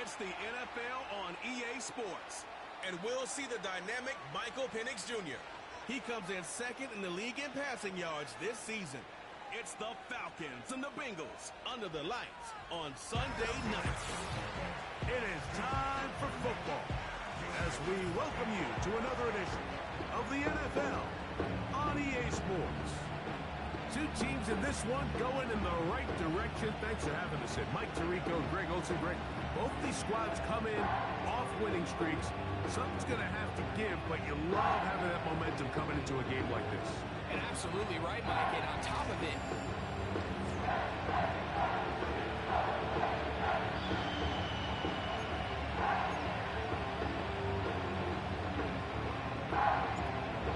It's the NFL on EA Sports. And we'll see the dynamic Michael Penix Jr. He comes in second in the league in passing yards this season. It's the Falcons and the Bengals under the lights on Sunday night. It is time for football as we welcome you to another edition of the NFL on EA Sports. Two teams in this one going in the right direction. Thanks for having us in. Mike Tirico and Greg Olsen. Greg, both these squads come in off winning streaks. Something's going to have to give, but you love having that momentum coming into a game like this. And absolutely right, Mike. And on top of it,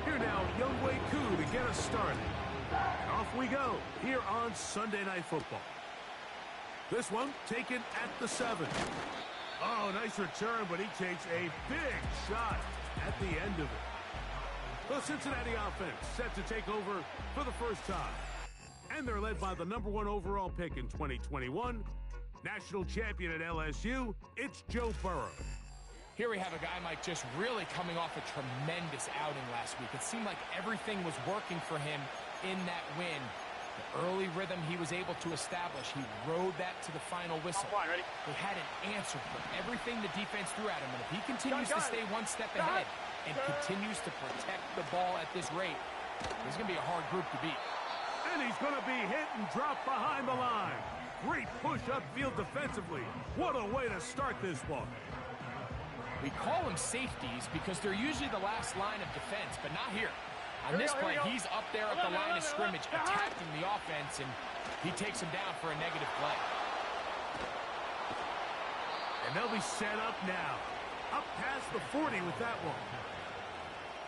here now, Younghoe Koo to get us started. And off we go here on Sunday Night Football. This one taken at the 7. Oh, nice return, but he takes a big shot at the end of it. The Cincinnati offense set to take over for the first time. And they're led by the #1 overall pick in 2021, national champion at LSU, it's Joe Burrow. here we have a guy, Mike, just really coming off a tremendous outing last week. It seemed like everything was working for him in that win. The early rhythm he was able to establish, he rode that to the final whistle. They had an answer for everything the defense threw at him, and if he continues to stay one step ahead and continues to protect the ball at this rate, there's going to be a hard group to beat. And he's going to be hit and dropped behind the line. Great push upfield defensively. What a way to start this one. We call them safeties because they're usually the last line of defense, but not here. On this play, he's up there at the line of scrimmage attacking the offense, and he takes him down for a negative play. And they'll be set up now. Up past the 40 with that one.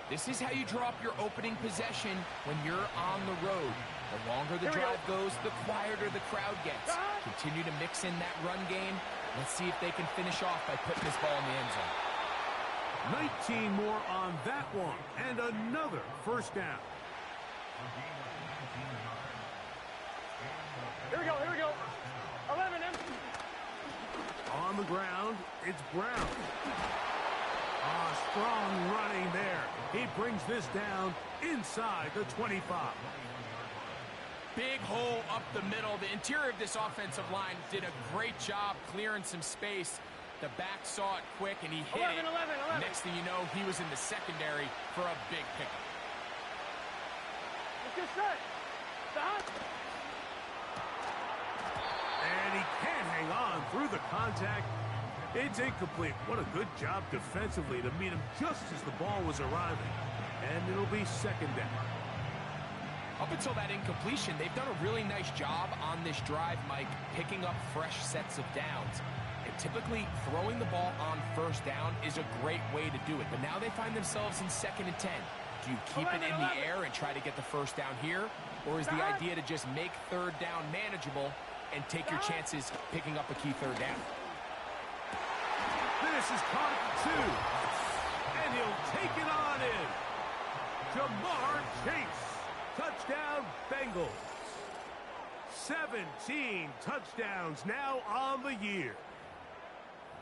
This is how you draw up your opening possession when you're on the road. The longer the drive goes, the quieter the crowd gets. Continue to mix in that run game. Let's see if they can finish off by putting this ball in the end zone. 19 more on that one, and another first down. Here we go. 11 in. On the ground, it's Brown. Strong running there. He brings this down inside the 25. Big hole up the middle. The interior of this offensive line did a great job clearing some space. The back saw it quick, and he hit 11. Next thing you know, he was in the secondary for a big pickup. Let's get set. Stop. And he can't hang on through the contact. It's incomplete. What a good job defensively to meet him just as the ball was arriving. And it'll be second down. Up until that incompletion, they've done a really nice job on this drive, Mike, picking up fresh sets of downs. And typically, throwing the ball on first down is a great way to do it. But now they find themselves in 2nd and 10. Do you keep it in the air and try to get the first down here? Or is the idea to just make third down manageable and take your chances picking up a key third down? This is caught at 2. And he'll take it on in. Jamar Chase. Touchdown, Bengals. 17 touchdowns now on the year.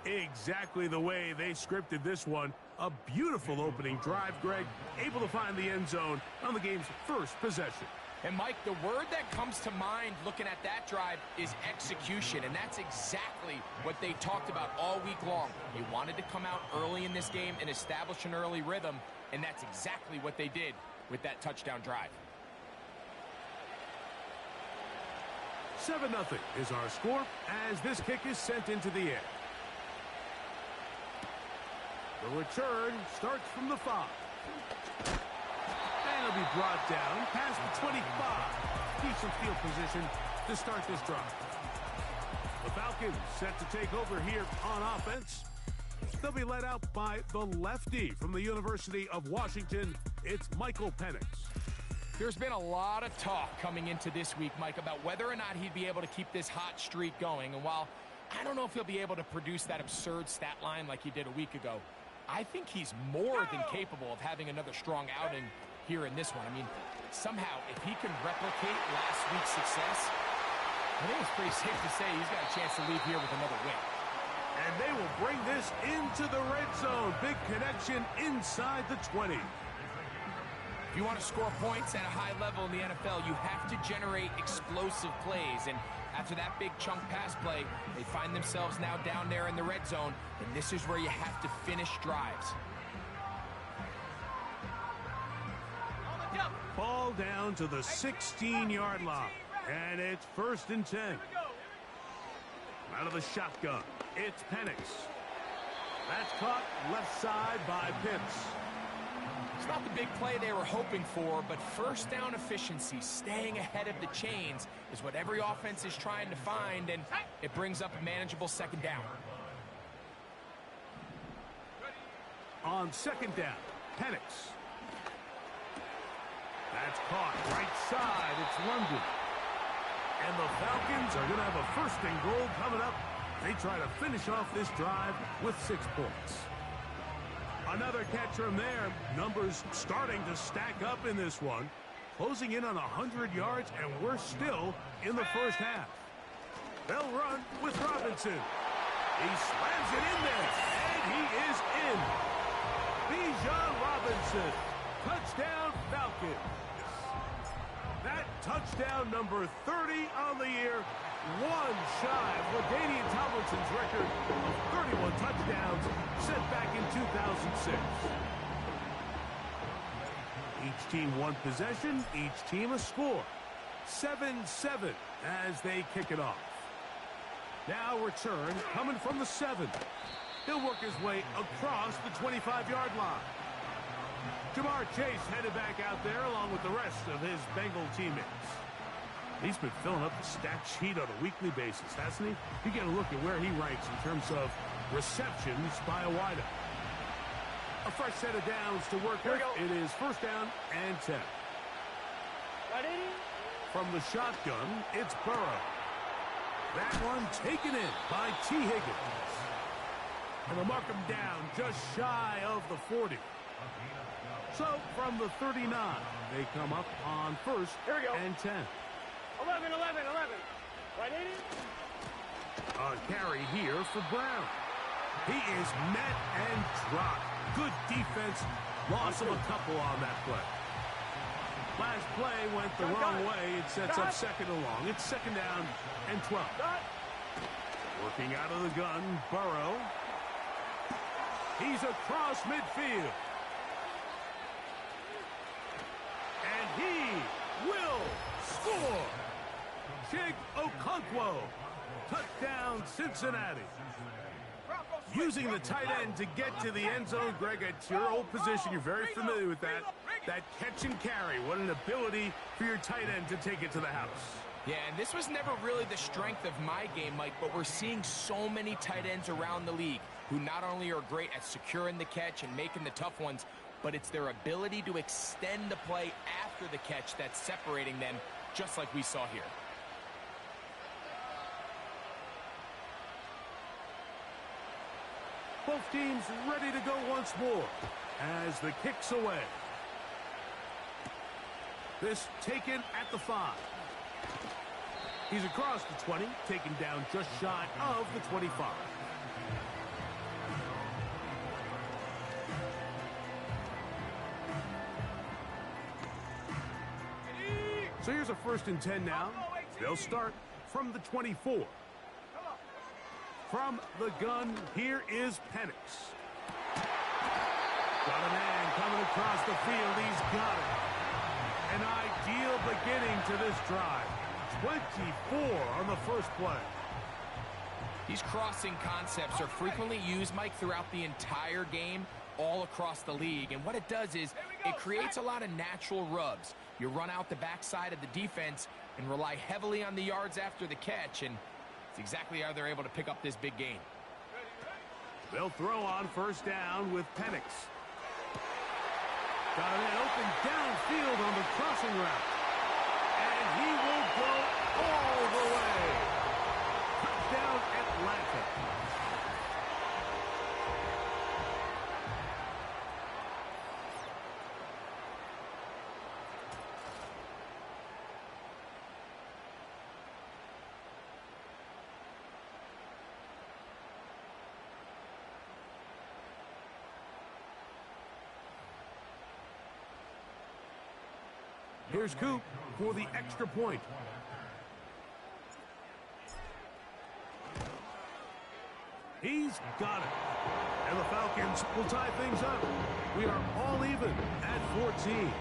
Exactly the way they scripted this one. A beautiful opening drive, Greg. Able to find the end zone on the game's first possession. And, Mike, the word that comes to mind looking at that drive is execution, and that's exactly what they talked about all week long. You wanted to come out early in this game and establish an early rhythm, and that's exactly what they did with that touchdown drive. 7-0 is our score as this kick is sent into the air. The return starts from the 5. And it'll be brought down past the 25. Decent field position to start this drive. The Falcons set to take over here on offense. They'll be led out by the lefty from the University of Washington. It's Michael Penix. There's been a lot of talk coming into this week, Mike, about whether or not he'd be able to keep this hot streak going. And while I don't know if he'll be able to produce that absurd stat line like he did a week ago, I think he's more than capable of having another strong outing here in this one. I mean, somehow, if he can replicate last week's success, I think it's pretty safe to say he's got a chance to leave here with another win. And they will this into the red zone. Big connection inside the 20. If you want to score points at a high level in the NFL, you have to generate explosive plays. And after that big chunk pass play, they find themselves now down there in the red zone. And this is where you have to finish drives. Ball down to the 16-yard line. And it's 1st and 10. Out of the shotgun, it's Penix. That's caught left side by Pitts. It's not the big play they were hoping for, but first down efficiency, staying ahead of the chains, is what every offense is trying to find, and it brings up a manageable 2nd down. On 2nd down, Penix. That's caught right side. It's London. And the Falcons are going to have a 1st and goal coming up. They try to finish off this drive with 6 points. Another catch from there. Numbers starting to stack up in this one. Closing in on 100 yards, and we're still in the 1st half. They'll run with Robinson. He slams it in there, and he is in. Bijan Robinson. Touchdown, Falcons. That touchdown number 30 on the year, one shy of LaDainian Tomlinson's record of 31 touchdowns set back in 2006. Each team one possession, each team a score. 7-7 as they kick it off. Now return coming from the 7. He'll work his way across the 25-yard line. Jamar Chase headed back out there along with the rest of his Bengal teammates. He's been filling up the stat sheet on a weekly basis, hasn't he? You get a look at where he ranks in terms of receptions by a wideout. A fresh set of downs to work with. It is 1st down and 10. From the shotgun, it's Burrow. That one taken in by T. Higgins. And they'll mark him down just shy of the 40. So from the 39, they come up on 1st and 10. 11. A carry here for Brown. He is met and dropped. Good defense. Loss of a couple on that play. Last play went the wrong way. It sets up 2nd and long. It's 2nd down and 12. Working out of the gun, Burrow. He's across midfield. And he will score. Chig Okonkwo. Touchdown, Cincinnati. Using the tight end to get to the end zone. Greg, it's your old position. You're very familiar with that. That catch and carry. What an ability for your tight end to take it to the house. Yeah, and this was never really the strength of my game, Mike, but we're seeing so many tight ends around the league who not only are great at securing the catch and making the tough ones, but it's their ability to extend the play after the catch that's separating them, just like we saw here. Both teams ready to go once more as the kick's away. This taken at the 5. He's across the 20, taken down just shy of the 25. So here's a 1st and 10 now. They'll start from the 24. From the gun, here is Penix. Got a man coming across the field. He's got it. An ideal beginning to this drive. 24 on the first play. These crossing concepts are frequently used, Mike, throughout the entire game, all across the league. And what it does is it creates a lot of natural rubs. You run out the backside of the defense and rely heavily on the yards after the catch, and it's exactly how they're able to pick up this big gain. They'll throw on 1st down with Penix. Got a man open downfield on the crossing route. And he will go all the way. Touchdown, Atlanta. Here's Coop for the extra point. He's got it. And the Falcons will tie things up. We are all even at 14.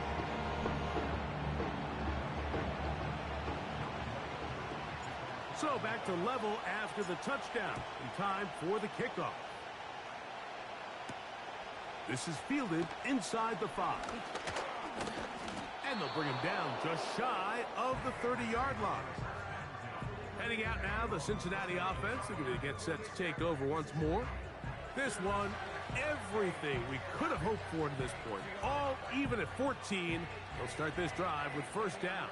So back to level after the touchdown. In time for the kickoff. This is fielded inside the 5. And they'll bring him down just shy of the 30-yard line. Heading out now, the Cincinnati offense. They're going to get set to take over once more. This one, everything we could have hoped for to this point. All even at 14. They'll start this drive with first down.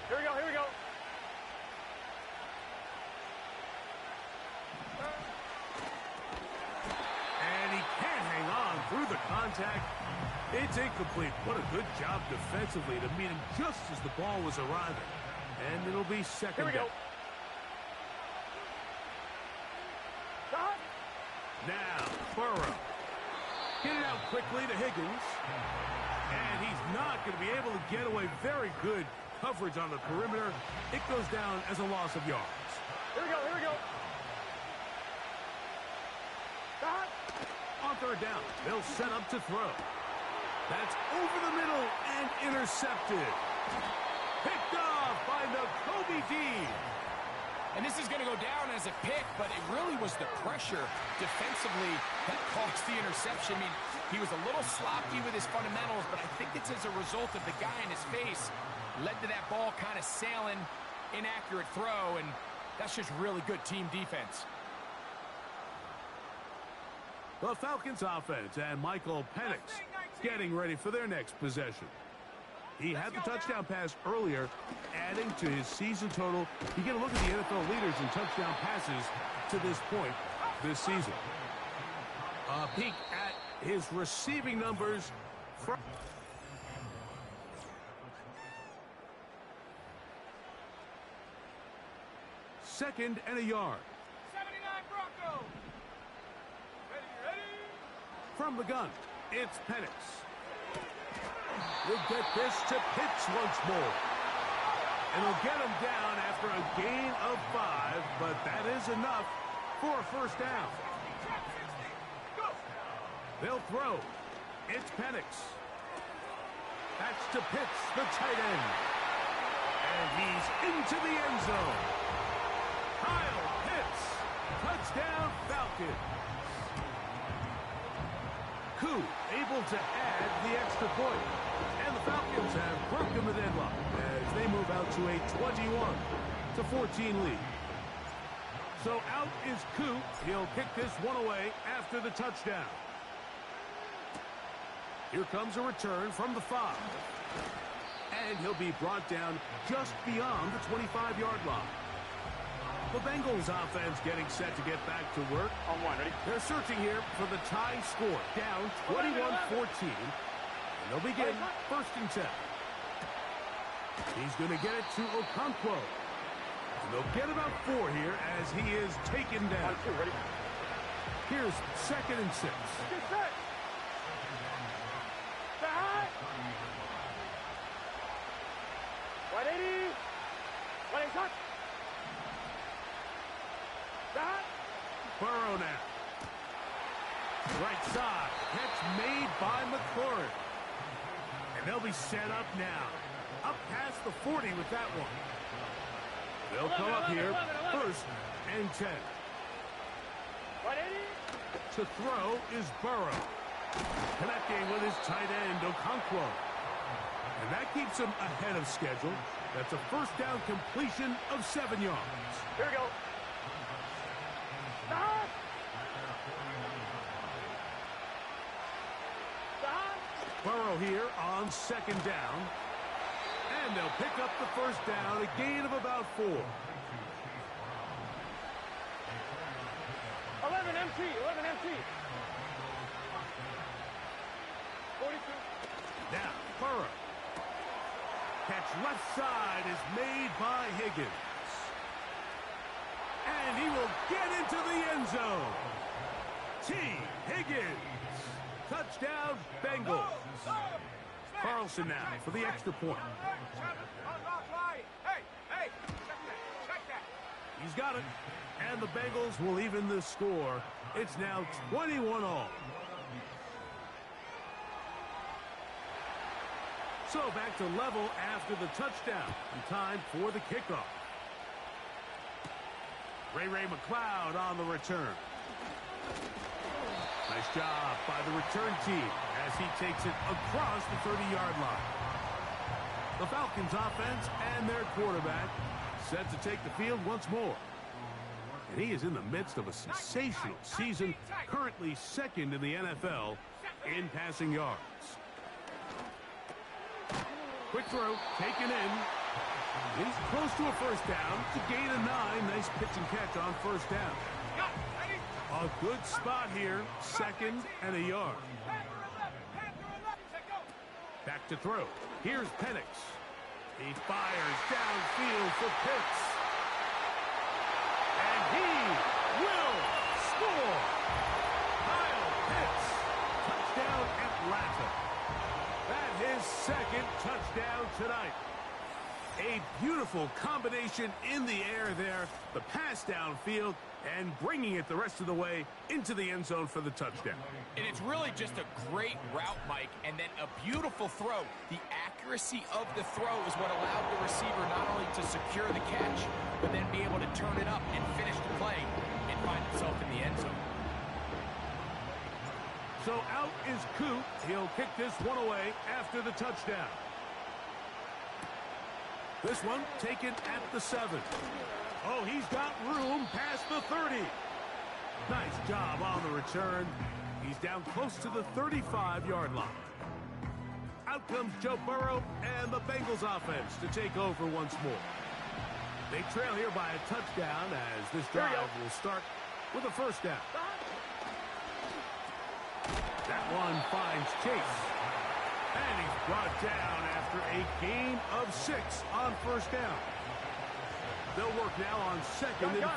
Here we go, here we go. And he can't hang on through the contact. It's incomplete. What a good job defensively to meet him just as the ball was arriving. And it'll be second Here we go. down. Now, Burrow. Get it out quickly to Higgins. And he's not going to be able to get away. Very good coverage on the perimeter. It goes down as a loss of yards. Here we go, here we go. On third down, they'll set up to throw. That's over the middle and intercepted. Picked off by Nakobe Dean. And this is going to go down as a pick, but it really was the pressure defensively that caused the interception. I mean, he was a little sloppy with his fundamentals, but I think it's as a result of the guy in his face led to that ball kind of sailing, inaccurate throw, and that's just really good team defense. The Falcons offense and Michael Penix getting ready for their next possession. He had the touchdown pass earlier, adding to his season total. You get a look at the NFL leaders in touchdown passes to this point this season. A peek at his receiving numbers. Second and a yard. 79 Broncos. Ready. From the gun, it's Penix. We'll get this to Pitts once more. And he'll get him down after a gain of 5, but that is enough for a first down. They'll throw. It's Penix. That's to Pitts, the tight end. And he's into the end zone. Kyle Pitts. Touchdown, Falcons. Koo able to add the extra point. And the Falcons have broken the deadlock as they move out to a 21-14 lead. So out is Koo. He'll kick this one away after the touchdown. Here comes a return from the 5. And he'll be brought down just beyond the 25-yard line. The Bengals offense getting set to get back to work. On one, ready? They're searching here for the tie score. Down 21-14. And they'll begin first and 10. He's going to get it to Okonkwo. And they'll get about 4 here as he is taken down. 1, 2, ready? Here's second and 6. Get set. Back. 180. 180 touch. Back. Burrow now. Right side. Catch made by McLaurin. And they'll be set up now. Up past the 40 with that one. They'll come up here first and 10. 180. To throw is Burrow. Connecting with his tight end, Okonkwo. And that keeps him ahead of schedule. That's a first down completion of 7 yards. Here we go. Stop. Stop. Burrow here on second down. And they'll pick up the first down, a gain of about 4. 11 MT. 11 MT. 42. Now, Burrow. Catch left side is made by Higgins. And he will get into the end zone. T. Higgins. Touchdown, Bengals. Carlson now for the extra point. He's got it. And the Bengals will even the score. It's now 21-all. So back to level after the touchdown. And time for the kickoff. Ray McLeod on the return. Nice job by the return team as he takes it across the 30-yard line. The Falcons offense and their quarterback set to take the field once more. And he is in the midst of a sensational season, currently second in the NFL in passing yards. Quick throw, taken in. He's close to a first down. It's a gain of 9. Nice pitch and catch on first down. A good spot here, second and a yard. Back to throw. Here's Penix. He fires downfield for Pitts. And he will score. Kyle Pitts. Touchdown Atlanta. That his second touchdown tonight. A beautiful combination in the air there. The pass downfield and bringing it the rest of the way into the end zone for the touchdown. And it's really just a great route, Mike, and then a beautiful throw. The accuracy of the throw is what allowed the receiver not only to secure the catch, but then be able to turn it up and finish the play and find himself in the end zone. So out is Coop. He'll kick this one away after the touchdown. This one taken at the 7. Oh, he's got room past the 30. Nice job on the return. He's down close to the 35-yard line. Out comes Joe Burrow and the Bengals offense to take over once more. They trail here by a touchdown as this drive will start with a first down. That one finds Chase. And he's brought down after a gain of 6 on first down. They'll work now on second and 4.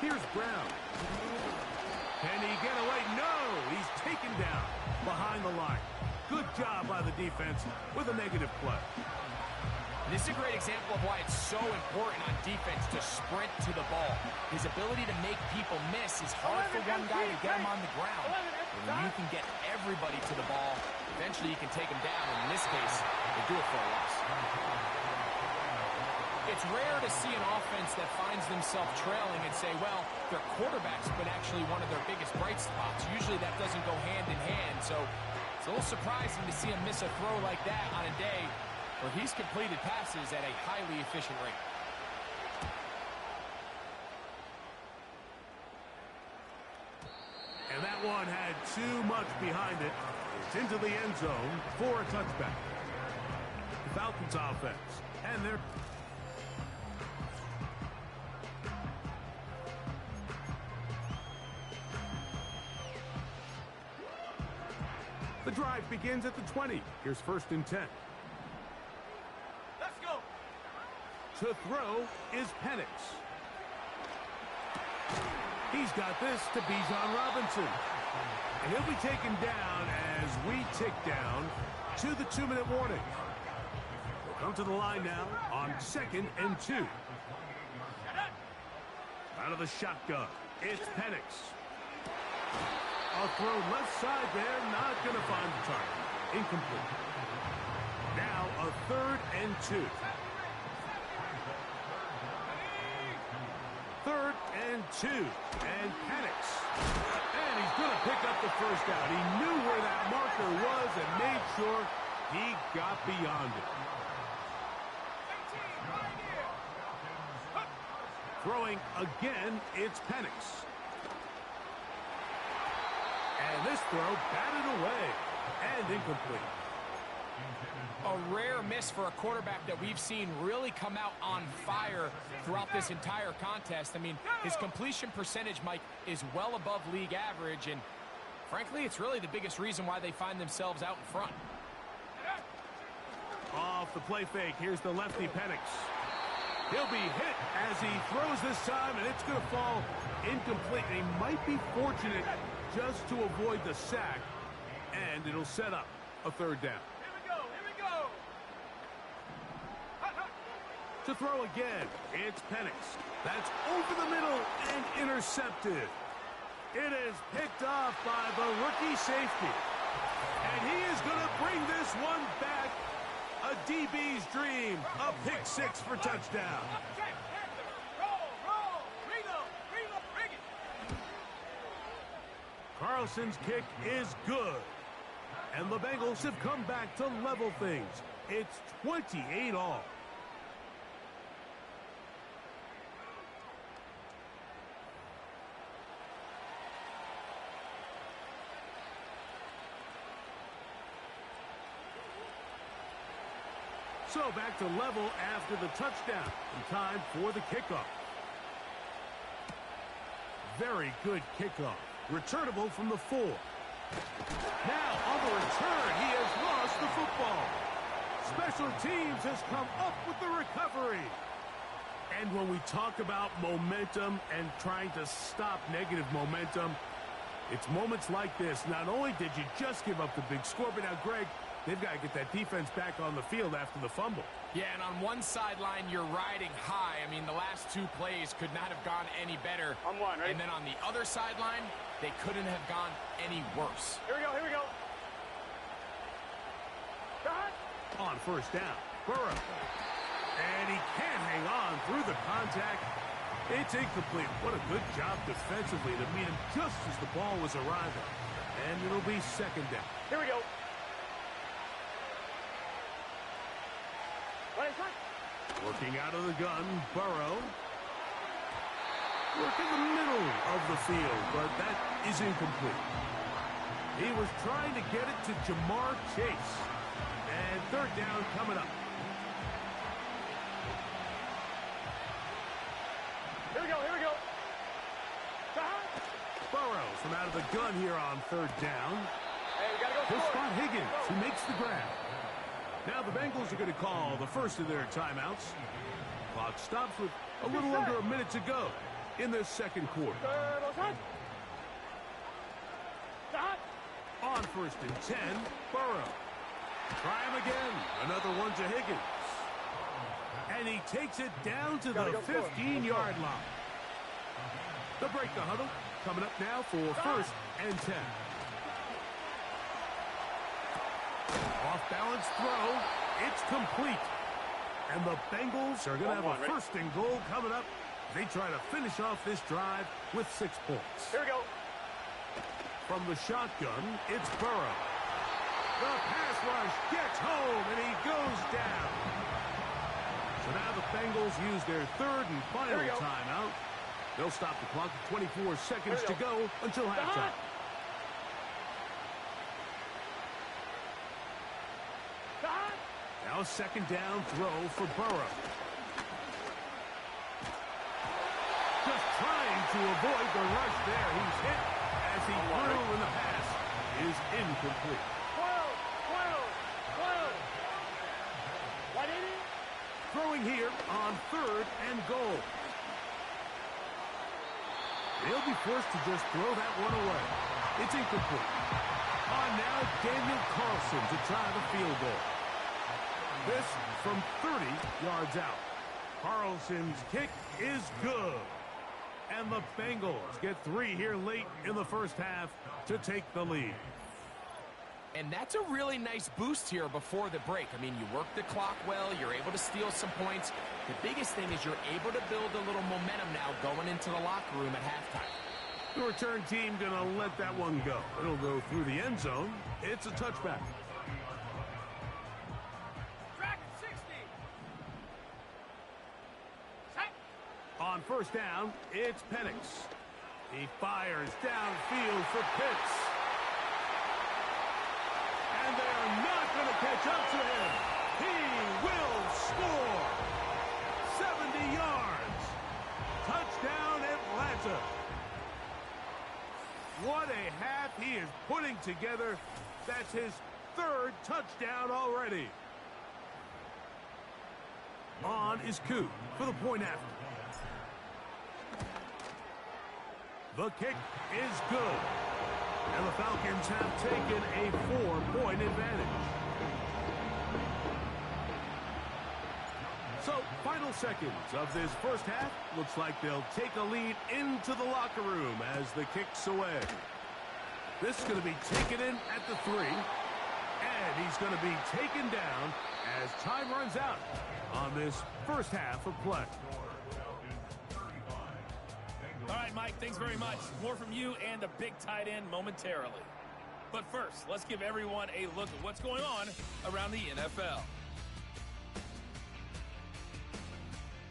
Here's Brown. Can he get away? No! He's taken down behind the line. Good job by the defense with a negative play. This is a great example of why it's so important on defense to sprint to the ball. His ability to make people miss is hard for one guy to get him on the ground. But when you can get everybody to the ball, eventually you can take him down. And in this case, they do it for a loss. It's rare to see an offense that finds themselves trailing and say, well, their quarterback's been actually one of their biggest bright spots. Usually that doesn't go hand in hand. So it's a little surprising to see him miss a throw like that on a day where he's completed passes at a highly efficient rate. And that one had too much behind it. It's into the end zone for a touchback. The Falcons offense. And they're... The drive begins at the 20. Here's first and 10. To throw is Penix. He's got this to Bijan Robinson. And he'll be taken down as we tick down to the 2-minute warning. We'll come to the line now on second and 2. Out of the shotgun, it's Penix. A throw left side there, not going to find the target. Incomplete. Now a 3rd and 2. 3rd and 2, and Penix. And he's going to pick up the first down. He knew where that marker was and made sure he got beyond it. Throwing again, it's Penix. And this throw batted away and incomplete. A rare miss for a quarterback that we've seen really come out on fire throughout this entire contest. I mean, his completion percentage, Mike, is well above league average, and frankly, it's really the biggest reason why they find themselves out in front. Off the play fake, here's the lefty Penix. He'll be hit as he throws this time, and it's going to fall incomplete. He might be fortunate just to avoid the sack, and it'll set up a third down. Here we go, here we go. To throw again, it's Penix. That's over the middle and intercepted. It is picked off by the rookie safety. And he is going to bring this one back. A DB's dream. A pick six for touchdown. Check, roll, bring it. Carlson's kick is good. And the Bengals have come back to level things. It's 28 all. So back to level after the touchdown. And time for the kickoff. Very good kickoff. Returnable from the 4. Now on the return, he has lost the football. Special teams has come up with the recovery. And when we talk about momentum and trying to stop negative momentum, it's moments like this. Not only did you just give up the big score, but now, Greg, they've got to get that defense back on the field after the fumble. Yeah, and on one sideline, you're riding high. I mean, the last 2 plays could not have gone any better. On one, right? And then on the other sideline, they couldn't have gone any worse. Here we go. Cut. On first down, Burrow. And he can't hang on through the contact. It's incomplete. What a good job defensively to meet him just as the ball was arriving. And it'll be second down. Here we go. Working out of the gun, Burrow. Work in the middle of the field, but that is incomplete. He was trying to get it to Jamar Chase. And third down coming up. Here we go. Burrow from out of the gun here on third down. Hey, we gotta go He'll score. spot Higgins, who makes the grab. Now the Bengals are going to call the first of their timeouts. Clock stops with a little under a minute to go in the second quarter. On first and 10, Burrow. Try him again. Another one to Higgins. And he takes it down to the 15-yard line. The break the huddle coming up now for first and 10. Off-balance throw. It's complete. And the Bengals are going to have a first and goal coming up. They try to finish off this drive with 6 points. Here we go. From the shotgun, it's Burrow. The pass rush gets home, and he goes down. So now the Bengals use their third and final timeout. They'll stop the clock at 24 seconds to go until halftime. Now a second down throw for Burrow. Just trying to avoid the rush there. He's hit as he threw, and the pass is incomplete. 180. Throwing here on third and goal. They'll be forced to just throw that one away. It's incomplete. On now, Daniel Carlson to try the field goal. This from 30 yards out. Carlson's kick is good. And the Bengals get 3 here late in the first half to take the lead. And that's a really nice boost here before the break. I mean, you work the clock well. You're able to steal some points. The biggest thing is you're able to build a little momentum now going into the locker room at halftime. The return team going to let that one go. It'll go through the end zone. It's a touchback. Track 60. Set. On first down, it's Penix. He fires downfield for Pitts. And they're not going to catch up to him. He will score. 70 yards. Touchdown, Atlanta. What a half he is putting together. That's his 3rd touchdown already. On is Koo for the point after. The kick is good. And the Falcons have taken a 4-point advantage. So, final seconds of this first half. Looks like they'll take a lead into the locker room as the kick's away. This is going to be taken in at the 3. And he's going to be taken down as time runs out on this first half of play. All right, Mike, thanks very much. More from you and the big tight end momentarily. But first, let's give everyone a look at what's going on around the NFL.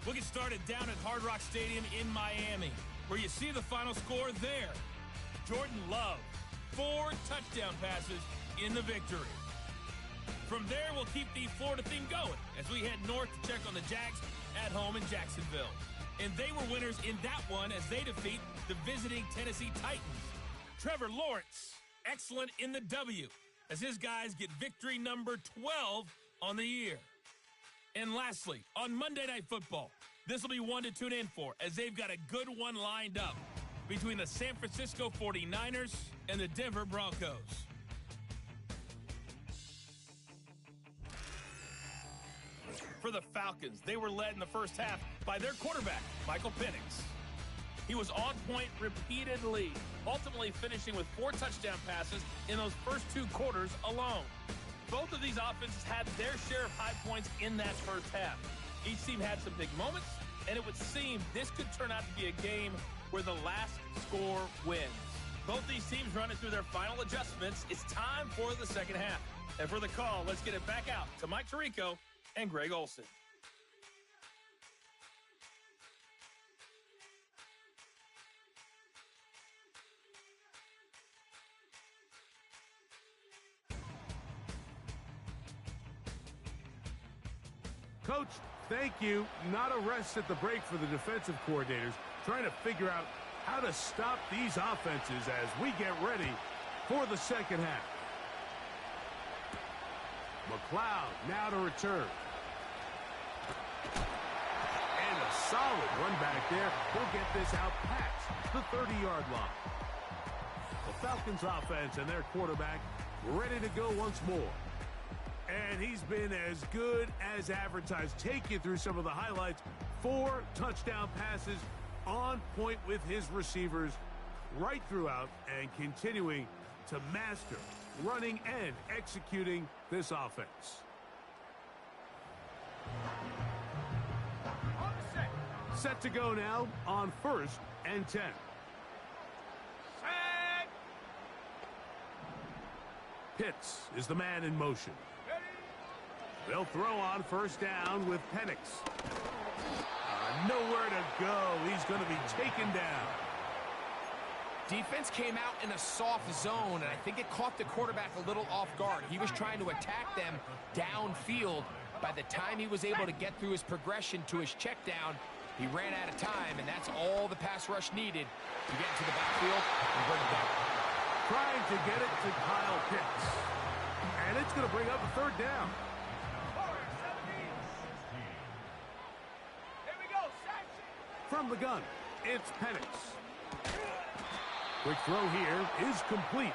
We'll get started down at Hard Rock Stadium in Miami, where you see the final score there. Jordan Love, 4 touchdown passes in the victory. From there, we'll keep the Florida theme going as we head north to check on the Jags at home in Jacksonville. And they were winners in that one as they defeat the visiting Tennessee Titans. Trevor Lawrence, excellent in the W, as his guys get victory number 12 on the year. And lastly, on Monday Night Football, this will be one to tune in for, as they've got a good one lined up between the San Francisco 49ers and the Denver Broncos. For the Falcons, they were led in the first half by their quarterback, Michael Penix. He was on point repeatedly, ultimately finishing with 4 touchdown passes in those first 2 quarters alone. Both of these offenses had their share of high points in that first half. Each team had some big moments, and it would seem this could turn out to be a game where the last score wins. Both these teams running through their final adjustments. It's time for the second half. And for the call, let's get it back out to Mike Tirico and Greg Olsen. Coach, thank you. Not a rest at the break for the defensive coordinators, trying to figure out how to stop these offenses as we get ready for the second half. McLeod now to return. And a solid run back there. He'll get this out past the 30-yard line. The Falcons offense and their quarterback ready to go once more. And he's been as good as advertised. Take you through some of the highlights. 4 touchdown passes, on point with his receivers right throughout, and continuing to master running and executing this offense. Set to go now on 1st and 10. Pitts is the man in motion. They'll throw on 1st down with Penix. Nowhere to go. He's going to be taken down. Defense came out in a soft zone, and I think it caught the quarterback a little off guard. He was trying to attack them downfield. By the time he was able to get through his progression to his check down, he ran out of time, and that's all the pass rush needed to get into the backfield and bring it down. Trying to get it to Kyle Pitts. And it's going to bring up a 3rd down. From the gun, it's Penix. Quick throw here is complete.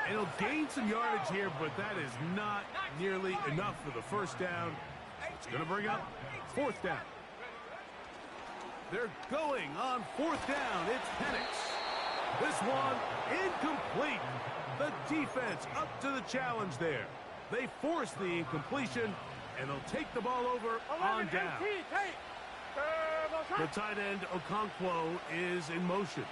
And he'll gain some yardage here, but that is not nearly enough for the 1st down. It's going to bring up 4th down. They're going on 4th down. It's Penix. This one incomplete. The defense up to the challenge there. They force the incompletion, and they'll take the ball over on down. The tight end, Okonkwo, is in motion.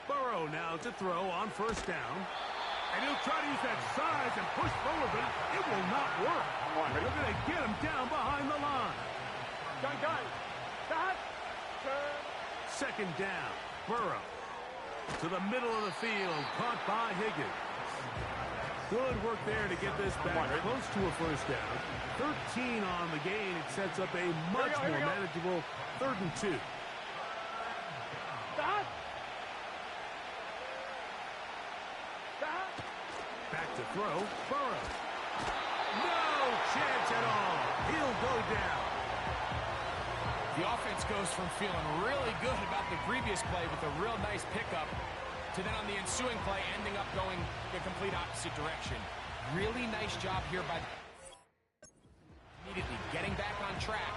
Burrow now to throw on 1st down. And he'll try to use that size and push forward, but it will not work. They're going to get him down behind the line. 2nd down. Burrow to the middle of the field, caught by Higgins. Good work there to get this back close to a 1st down. 13 on the gain. It sets up a much more manageable 3rd and 2. Back to throw. Burrow. No chance at all. He'll go down. The offense goes from feeling really good about the previous play with a real nice pickup to then on the ensuing play ending up going the complete opposite direction. Really nice job here by immediately getting back on track.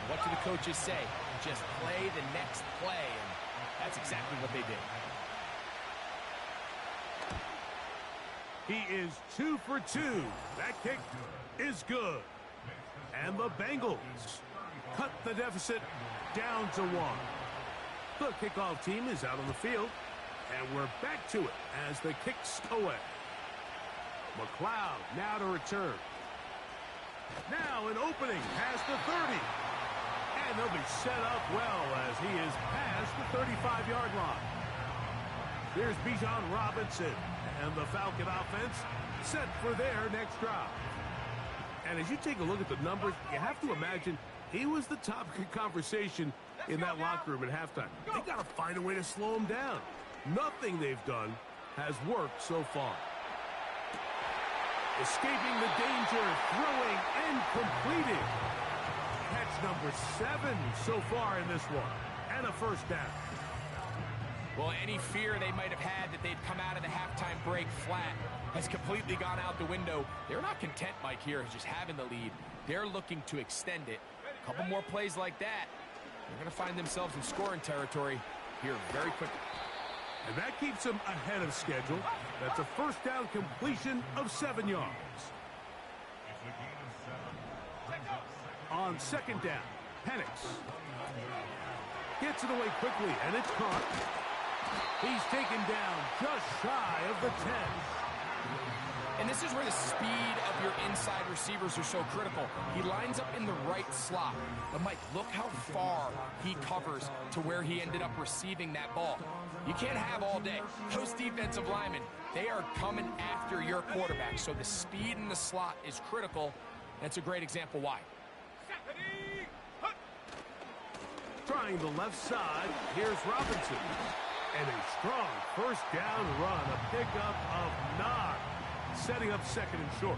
What do the coaches say? Just play the next play, and that's exactly what they did. He is 2 for 2. That kick is good. And the Bengals cut the deficit down to 1. The kickoff team is out on the field, and we're back to it as the kicks away. McLeod now to return. Now an opening past the 30. And they'll be set up well as he is past the 35-yard line. There's Bijan Robinson, and the Falcon offense set for their next drive. And as you take a look at the numbers, you have to imagine he was the topic of conversation in that locker room at halftime. They got to find a way to slow him down. Nothing they've done has worked so far. Escaping the danger, throwing, and completing. Catch number 7 so far in this one. And a first down. Well, any fear they might have had that they'd come out of the halftime break flat has completely gone out the window. They're not content, Mike, here, just having the lead. They're looking to extend it. A couple more plays like that, they're going to find themselves in scoring territory here very quickly. And that keeps them ahead of schedule. That's a first down completion of 7 yards. On second down, Penix gets it away quickly, and it's caught. He's taken down just shy of the 10. And this is where the speed of your inside receivers are so critical. He lines up in the right slot. But, Mike, look how far he covers to where he ended up receiving that ball. You can't have all day. Those defensive linemen, they are coming after your quarterback. So the speed in the slot is critical. That's a great example why. Trying the left side, here's Robinson. And a strong first down run, a pickup of 9. Setting up second and short.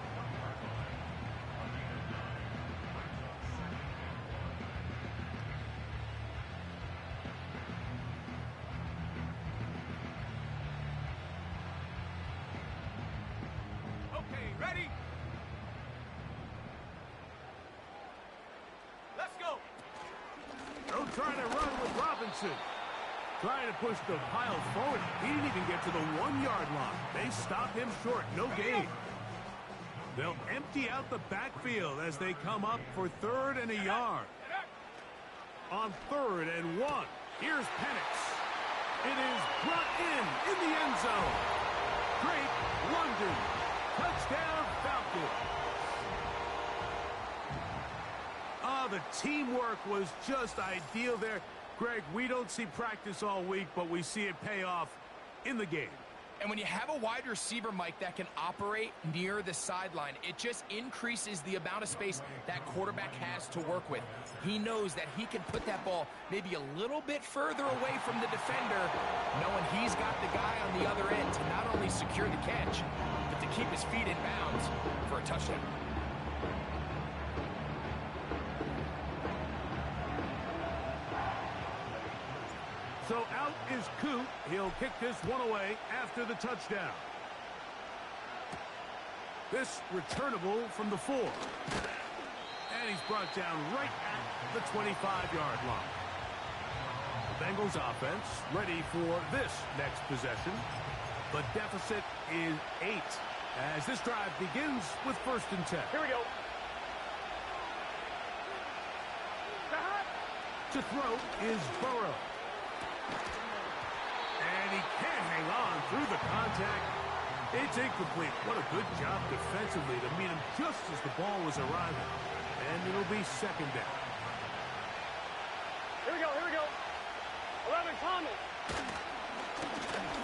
Okay, ready? Let's go. They'll try to run with Robinson. Trying to push the pile forward. He didn't even get to the 1-yard line. They stop him short. No gain. They'll empty out the backfield as they come up for 3rd and a yard. On 3rd and 1, here's Penix. It is brought in the end zone. Drake London. Touchdown Falcons. Oh, the teamwork was just ideal there. Greg, we don't see practice all week, but we see it pay off in the game. And when you have a wide receiver, Mike, that can operate near the sideline, it just increases the amount of space that quarterback has to work with. He knows that he can put that ball maybe a little bit further away from the defender, knowing he's got the guy on the other end to not only secure the catch, but to keep his feet in bounds for a touchdown. So out is Coop. He'll kick this one away after the touchdown. This returnable from the 4. And he's brought down right at the 25-yard line. The Bengals offense ready for this next possession. The deficit is 8 as this drive begins with 1st and 10. Here we go. To throw is Burrow. And he can't hang on through the contact. It's incomplete. What a good job defensively to meet him just as the ball was arriving. And it'll be 2nd down. Here we go, here we go. 11, Thomas.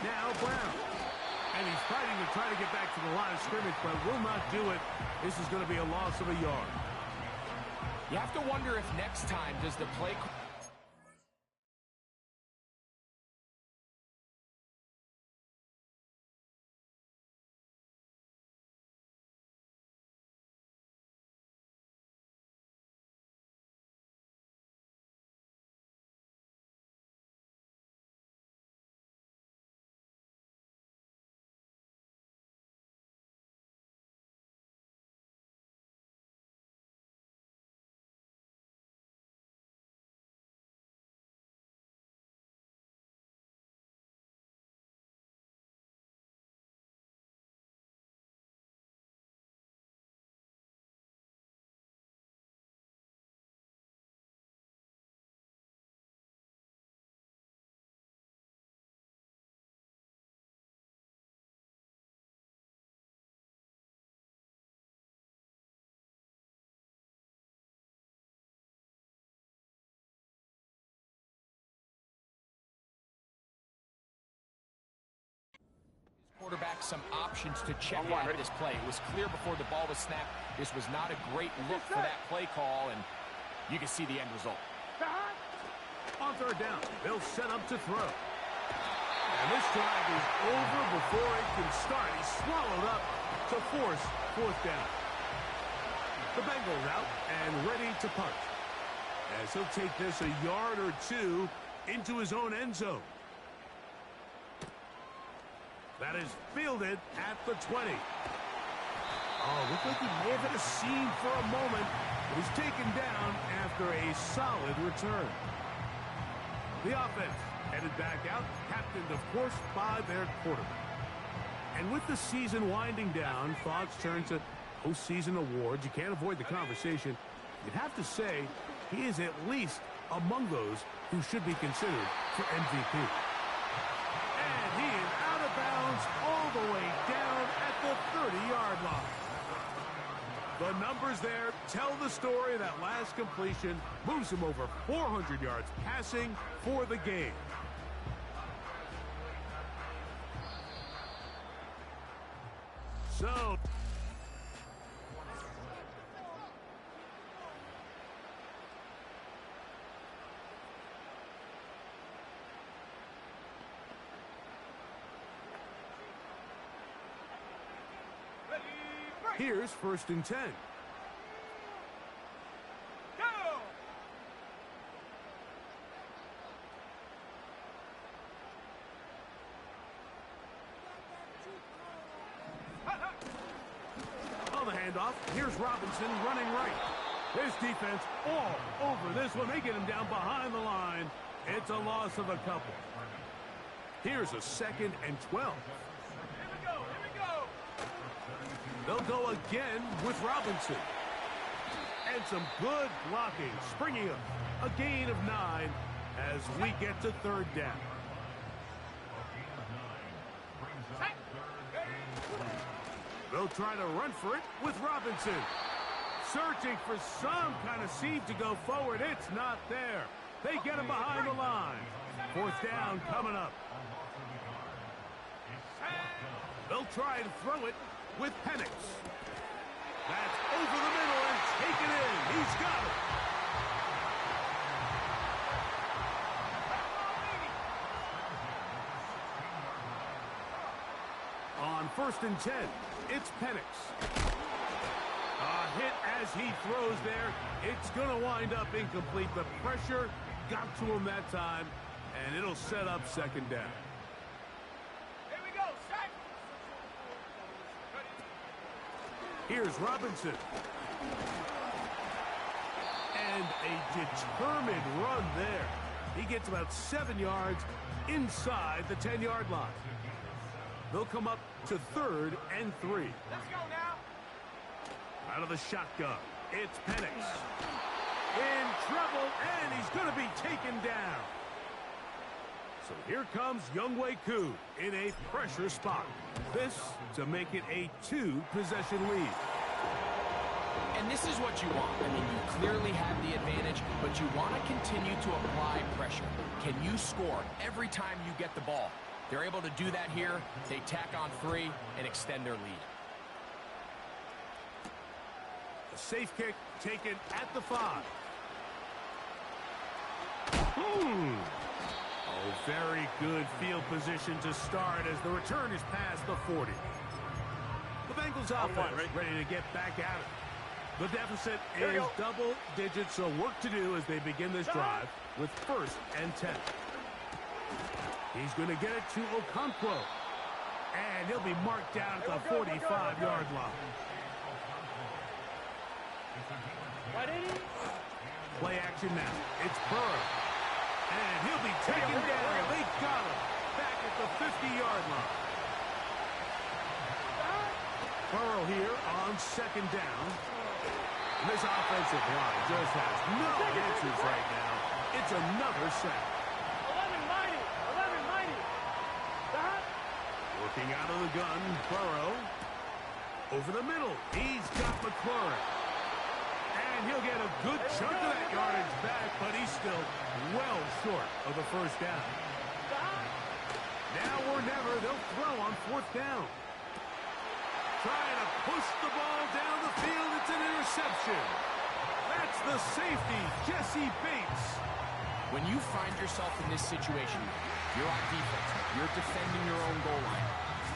Now Brown. And he's fighting to try to get back to the line of scrimmage, but will not do it. This is going to be a loss of a yard. You have to wonder if next time does the play quarterback some options to check out this play. It was clear before the ball was snapped. This was not a great look for that play call, and you can see the end result. On third down, they'll set up to throw. And this drive is over before it can start. He's swallowed up to force fourth down. The Bengals out and ready to punt, as he'll take this a yard or two into his own end zone. That is fielded at the 20. Oh, looked like he may have hit a seam for a moment. But he's taken down after a solid return. The offense headed back out, captained, of course, by their quarterback. And with the season winding down, thoughts turn to postseason awards. You can't avoid the conversation. You'd have to say he is at least among those who should be considered for MVP. And he is out of bounds all the way down at the 30-yard line. The numbers there tell the story. That last completion moves him over 400 yards passing for the game. So here's 1st and 10. Go! On the handoff, here's Robinson running right. This defense all over this one. They get him down behind the line. It's a loss of a couple. Here's a 2nd and 12. They'll go again with Robinson. And some good blocking, springing up a gain of 9 as we get to 3rd down. They'll try to run for it with Robinson. Searching for some kind of seam to go forward. It's not there. They get him behind the line. 4th down coming up. They'll try and throw it with Penix. That's over the middle and taken in. He's got it. On 1st and 10, it's Penix. A hit as he throws there. It's going to wind up incomplete. The pressure got to him that time, and it'll set up 2nd down. Here's Robinson. And a determined run there. He gets about 7 yards inside the 10-yard line. They'll come up to 3rd and 3. Let's go now. Out of the shotgun, it's Penix. In trouble, and he's going to be taken down. So here comes Younghoe Koo in a pressure spot. This to make it a 2-possession lead. And this is what you want. I mean, you clearly have the advantage, but you want to continue to apply pressure. Can you score every time you get the ball? They're able to do that here. They tack on 3 and extend their lead. A safe kick taken at the 5. Oh, very good field position to start as the return is past the 40. The Bengals offense ready to get back at it. The deficit is double digits, so work to do as they begin this drive with 1st and 10. He's going to get it to Okonkwo. And he'll be marked down at the 45-yard line. Play action now. It's Burrow. And he'll be taken down. They got him back at the 50-yard line. Burrow here on 2nd down. And this offensive line just has no answers right now. It's another sack. 11 mighty. 11 mighty. Working out of the gun, Burrow. Over the middle, he's got McLaurin. And he'll get a good chunk of that yardage back, but he's still well short of the 1st down. Now or never, they'll throw on fourth down. Trying to push the ball down the field. It's an interception. That's the safety, Jesse Bates. When you find yourself in this situation, you're on defense, you're defending your own goal line,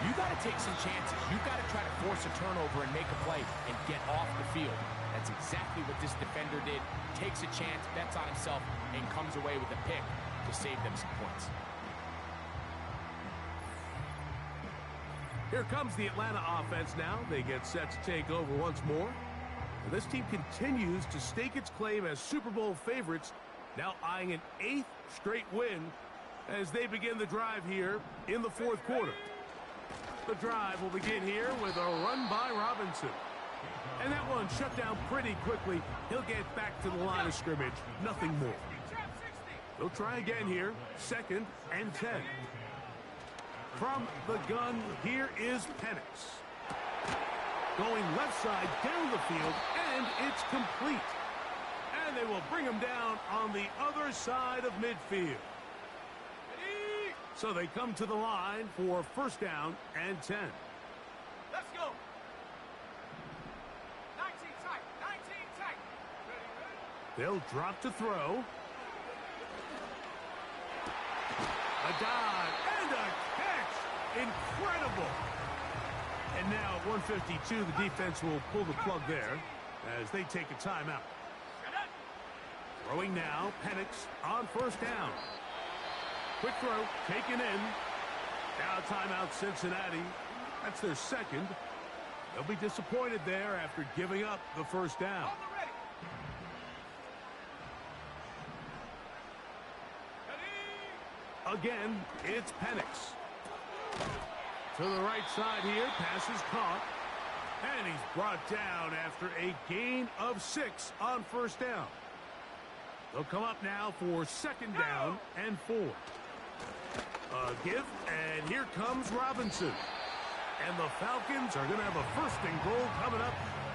you got to take some chances. You got to try to force a turnover and make a play and get off the field. That's exactly what this defender did. Takes a chance, bets on himself, and comes away with a pick to save them some points. Here comes the Atlanta offense now. They get set to take over once more. And this team continues to stake its claim as Super Bowl favorites, now eyeing an 8th straight win as they begin the drive here in the fourth quarter. The drive will begin here with a run by Robinson. And that one shut down pretty quickly. He'll get back to the line of scrimmage. Nothing more. They'll try again here. 2nd and 10. From the gun, here is Penix. Going left side down the field, and it's complete. And they will bring him down on the other side of midfield. So they come to the line for 1st down and 10. Let's go. 19 tight. 19 tight. They'll drop to throw. A dive and a catch. Incredible. And now at 1:52, the defense will pull the plug there as they take a timeout. Throwing now, Penix on 1st down. Quick throw, taken in. Now timeout Cincinnati. That's their 2nd. They'll be disappointed there after giving up the 1st down. Again, it's Penix. To the right side here, pass is caught. And he's brought down after a gain of 6 on 1st down. They'll come up now for 2nd down and 4. A give, and here comes Robinson. And the Falcons are going to have a 1st and goal coming up.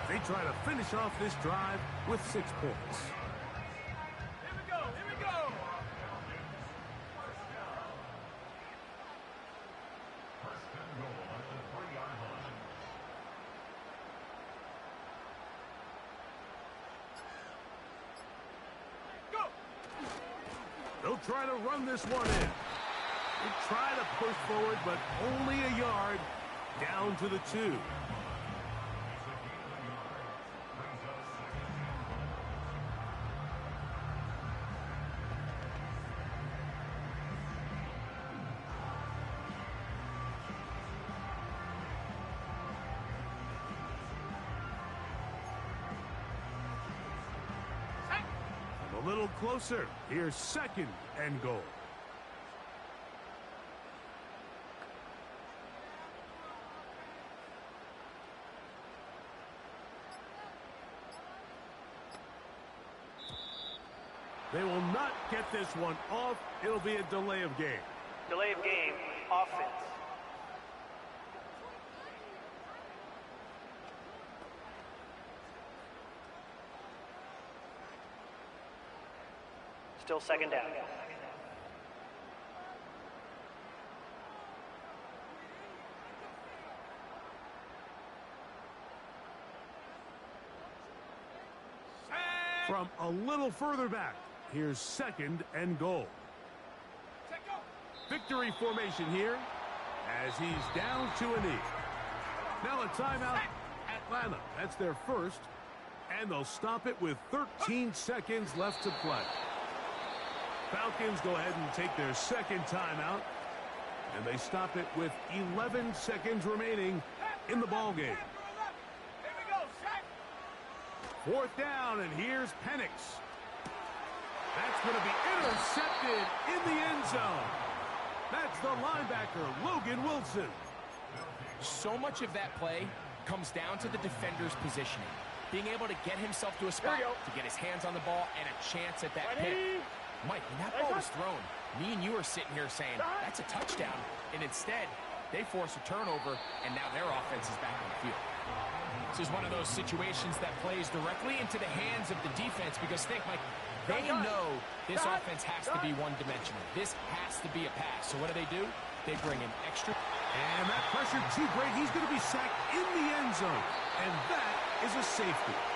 They try to finish off this drive with 6 points. Here we go. Here we go. They'll try to run this one in. They try to push forward, but only a yard down to the 2. A little closer. Here's 2nd and goal. They will not get this one off. It'll be a delay of game. Delay of game. Offense. Still 2nd down. From a little further back, here's 2nd and goal. Victory formation here as he's down to a knee. Now a timeout, Atlanta. That's their 1st, and they'll stop it with 13 seconds left to play. Falcons go ahead and take their 2nd timeout, and they stop it with 11 seconds remaining in the ball game. 4th down, and here's Penix. That's going to be intercepted in the end zone. That's the linebacker, Logan Wilson. So much of that play comes down to the defender's positioning. Being able to get himself to a spot, to get his hands on the ball, and a chance at that pick. Mike, when that ball was thrown, me and you are sitting here saying, that's a touchdown. And instead, they force a turnover, and now their offense is back on the field. This is one of those situations that plays directly into the hands of the defense because think, Mike, they know this offense has to be one-dimensional. This has to be a pass. So what do? They bring an extra. And that pressure too great. He's going to be sacked in the end zone. And that is a safety.